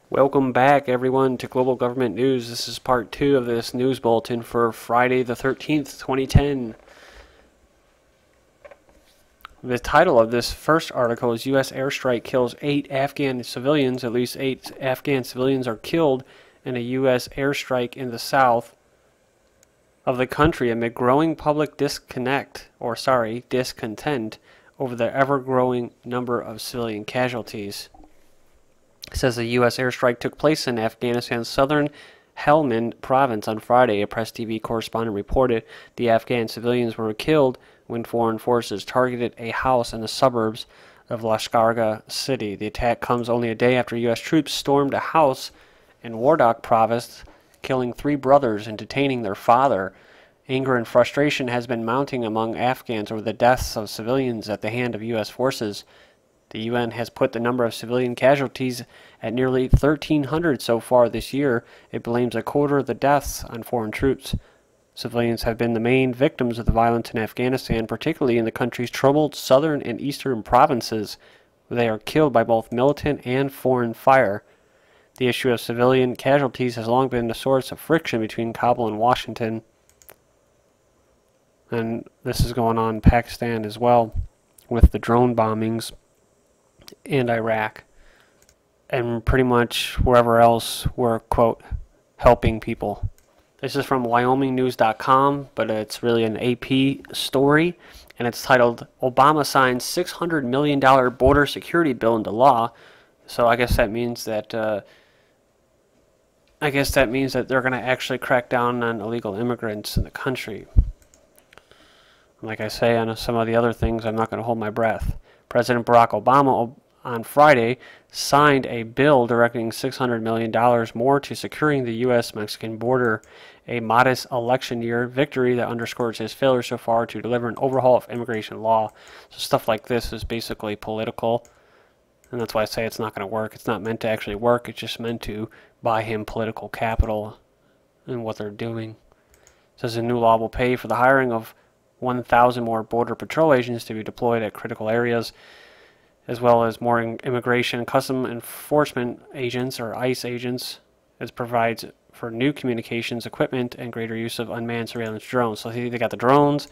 Welcome back, everyone, to Global Government News. This is part 2 of this news bulletin for Friday the 13th, 2010. The title of this first article is U.S. airstrike kills 8 Afghan civilians. At least 8 Afghan civilians are killed in a U.S. airstrike in the south of the country amid growing public discontent over the ever-growing number of civilian casualties. It says a U.S. airstrike took place in Afghanistan's southern Helmand province on Friday. A Press TV correspondent reported the Afghan civilians were killed when foreign forces targeted a house in the suburbs of Lashkargah city. The attack comes only a day after U.S. troops stormed a house in Wardak province, killing 3 brothers and detaining their father. Anger and frustration has been mounting among Afghans over the deaths of civilians at the hand of U.S. forces. The UN has put the number of civilian casualties at nearly 1,300 so far this year. It blames a quarter of the deaths on foreign troops. Civilians have been the main victims of the violence in Afghanistan, particularly in the country's troubled southern and eastern provinces, where they are killed by both militant and foreign fire. The issue of civilian casualties has long been a source of friction between Kabul and Washington. And this is going on in Pakistan as well, with the drone bombings, and Iraq, and pretty much wherever else we're, quote, helping people. This is from WyomingNews.com, but it's really an AP story, and it's titled, Obama signs $600 million border security bill into law. So I guess that means that they're going to actually crack down on illegal immigrants in the country. Like I say on some of the other things, I'm not going to hold my breath. President Barack Obama on Friday signed a bill directing $600 million more to securing the U.S.-Mexican border, a modest election year victory that underscores his failure so far to deliver an overhaul of immigration law. So stuff like this is basically political, and that's why I say it's not going to work. It's not meant to actually work. It's just meant to buy him political capital in what they're doing. It says a new law will pay for the hiring of 1,000 more Border Patrol agents to be deployed at critical areas, as well as more immigration and custom enforcement agents, or ICE agents, as provides for new communications equipment and greater use of unmanned surveillance drones. So they got the drones,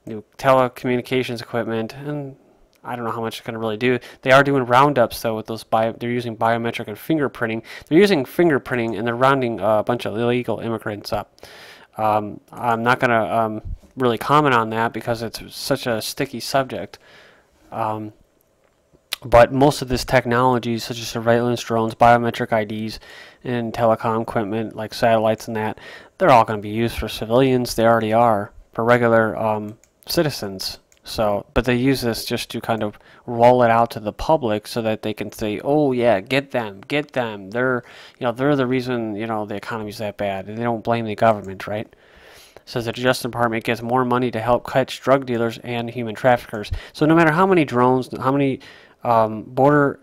new telecommunications equipment, and I don't know how much it's going to really do. They are doing roundups, though, with those they're using biometric and fingerprinting. They're using fingerprinting, and they're rounding a bunch of illegal immigrants up. I'm not going to really comment on that because it's such a sticky subject. But most of this technology, such as surveillance drones, biometric IDs, and telecom equipment like satellites and that, they're all going to be used for civilians. They already are for regular citizens. So, but they use this just to kind of roll it out to the public so that they can say, "Oh yeah, get them. They're the reason the economy's that bad." And they don't blame the government, right? Says that the Justice Department gets more money to help catch drug dealers and human traffickers. So no matter how many drones, how many border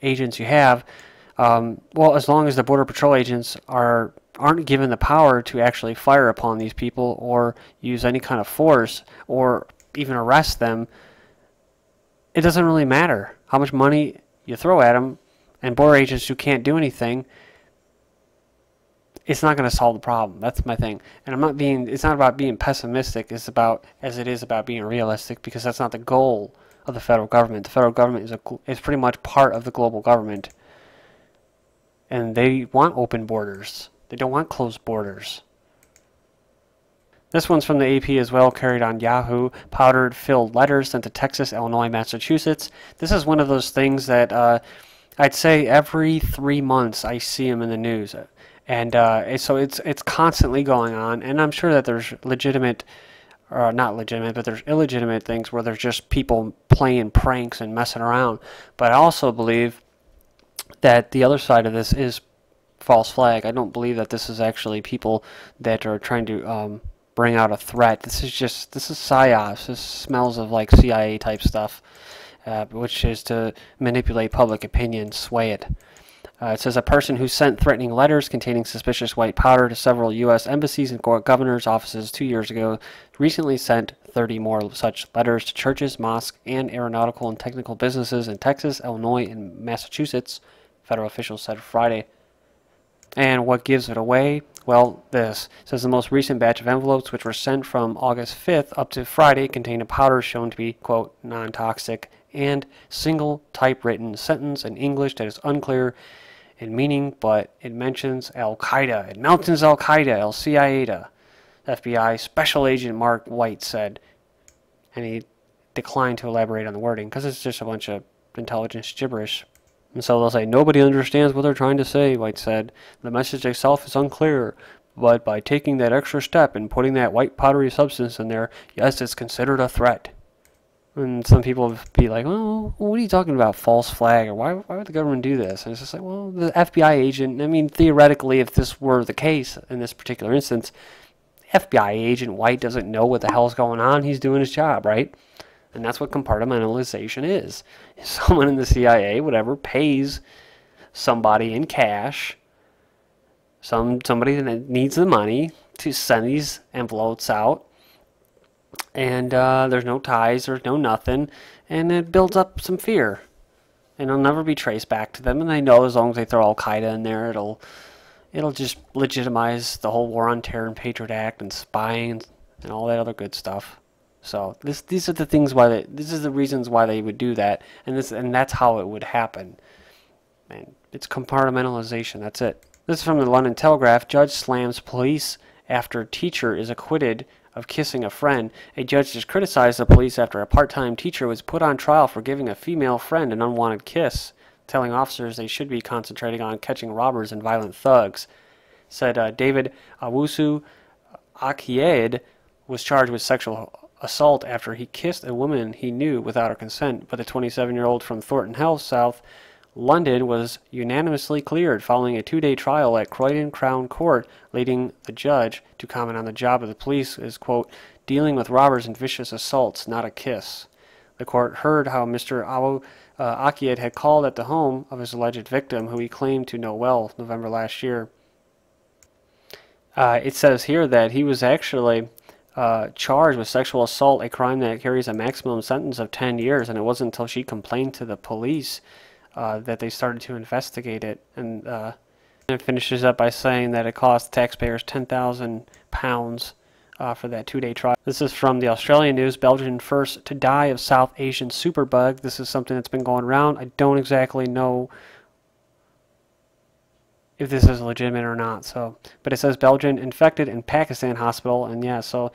agents you have, well, as long as the Border Patrol agents aren't given the power to actually fire upon these people or use any kind of force or even arrest them, it doesn't really matter how much money you throw at them. And border agents who can't do anything, it's not going to solve the problem. That's my thing. And it's not about being pessimistic. It's about, as it is about being realistic, because that's not the goal of the federal government. The federal government is pretty much part of the global government. And they want open borders. They don't want closed borders. This one's from the AP as well, carried on Yahoo. Powdered filled letters sent to Texas, Illinois, Massachusetts. This is one of those things that I'd say every 3 months I see them in the news. And so it's constantly going on, and I'm sure that there's legitimate, or not legitimate, but there's illegitimate things where there's just people playing pranks and messing around. But I also believe that the other side of this is false flag. I don't believe that this is actually people that are trying to bring out a threat. This is psyops. This smells of like CIA type stuff, which is to manipulate public opinion, sway it. It says a person who sent threatening letters containing suspicious white powder to several U.S. embassies and governors' offices 2 years ago recently sent 30 more such letters to churches, mosques, and aeronautical and technical businesses in Texas, Illinois, and Massachusetts, federal officials said Friday. And what gives it away? Well, this says the most recent batch of envelopes, which were sent from August 5th up to Friday, contained a powder shown to be, quote, non-toxic, and single typewritten sentence in English that is unclear in meaning, but it mentions Al-Qaeda. It mentions Al-Qaeda, Al-Qaeda. FBI Special Agent Mark White said, and he declined to elaborate on the wording because it's just a bunch of intelligence gibberish. And so they'll say, nobody understands what they're trying to say, White said. The message itself is unclear, but by taking that extra step and putting that white powdery substance in there, yes, it's considered a threat. And some people would be like, well, what are you talking about, false flag? Or why would the government do this? And it's just like, well, the FBI agent, I mean, theoretically, if this were the case in this particular instance, FBI agent White doesn't know what the hell's going on. He's doing his job, right? And that's what compartmentalization is. Someone in the CIA, whatever, pays somebody in cash, somebody that needs the money to send these envelopes out. And there's no ties, there's no nothing. And it builds up some fear. And it'll never be traced back to them. And they know as long as they throw Al-Qaeda in there, it'll just legitimize the whole War on Terror and Patriot Act and spying and all that other good stuff. So these are the things why this is the reasons why they would do that, and that's how it would happen. Man, it's compartmentalization. That's it. This is from the London Telegraph. Judge slams police after teacher is acquitted of kissing a friend. A judge has criticized the police after a part-time teacher was put on trial for giving a female friend an unwanted kiss, telling officers they should be concentrating on catching robbers and violent thugs. Said David Owusu-Akyead was charged with sexual assault after he kissed a woman he knew without her consent, but the 27-year-old from Thornton Heath, South London, was unanimously cleared following a 2-day trial at Croydon Crown Court, leading the judge to comment on the job of the police as, quote, dealing with robbers and vicious assaults, not a kiss. The court heard how Mr. Owusu-Akyead had called at the home of his alleged victim, who he claimed to know well, November last year. It says here that he was actually charged with sexual assault, a crime that carries a maximum sentence of 10 years, and it wasn't until she complained to the police that they started to investigate it. And it finishes up by saying that it cost taxpayers £10,000 for that 2-day trial. This is from the Australian News. Belgian first to die of South Asian superbug. This is something that's been going around. I don't exactly know if this is legitimate or not. So, but it says Belgian infected in Pakistan hospital, and yeah, so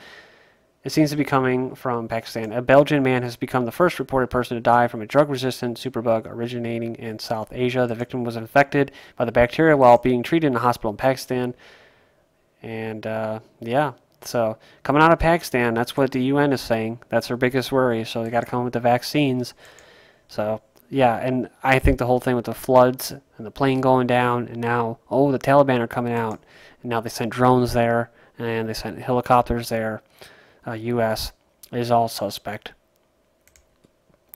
it seems to be coming from Pakistan. A Belgian man has become the first reported person to die from a drug-resistant superbug originating in South Asia. The victim was infected by the bacteria while being treated in a hospital in Pakistan. And yeah, so coming out of Pakistan, that's what the UN is saying. That's their biggest worry. So they got to come with the vaccines. So yeah, and I think the whole thing with the floods and the plane going down, and now, oh, the Taliban are coming out, and now they sent drones there, and they sent helicopters there, U.S. is all suspect.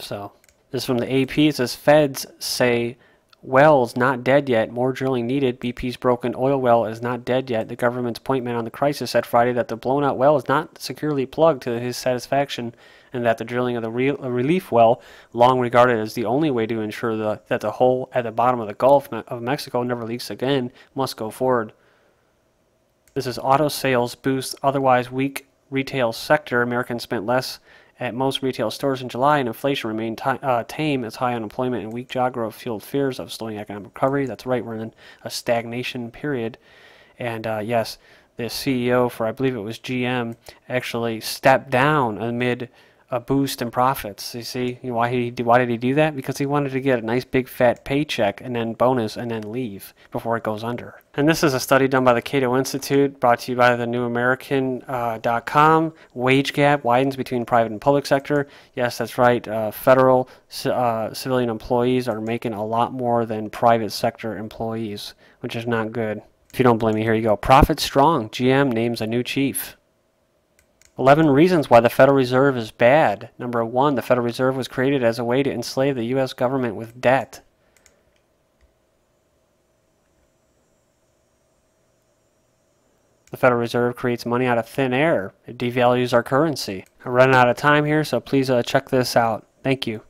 So, this is from the AP. It says, feds say well's not dead yet, more drilling needed. BP's broken oil well is not dead yet. The government's point man on the crisis said Friday that the blown-out well is not securely plugged to his satisfaction, and that the drilling of the relief well, long regarded as the only way to ensure that the hole at the bottom of the Gulf of Mexico never leaks again, must go forward. This is auto sales boost otherwise weak retail sector. Americans spent less at most retail stores in July, and inflation remained tame as high unemployment and weak job growth fueled fears of slowing economic recovery. That's right, we're in a stagnation period. And yes, the CEO for, I believe it was GM, actually stepped down amid a boost in profits. You see, why did he do that? Because he wanted to get a nice big fat paycheck and then bonus and then leave before it goes under. And this is a study done by the Cato Institute, brought to you by the newamerican.com. Wage gap widens between private and public sector. Yes, that's right. Federal civilian employees are making a lot more than private sector employees, which is not good. If you don't believe me, here you go. Profit strong. GM names a new chief. 11 reasons why the Federal Reserve is bad. Number 1, the Federal Reserve was created as a way to enslave the U.S. government with debt. The Federal Reserve creates money out of thin air. It devalues our currency. I'm running out of time here, so please check this out. Thank you.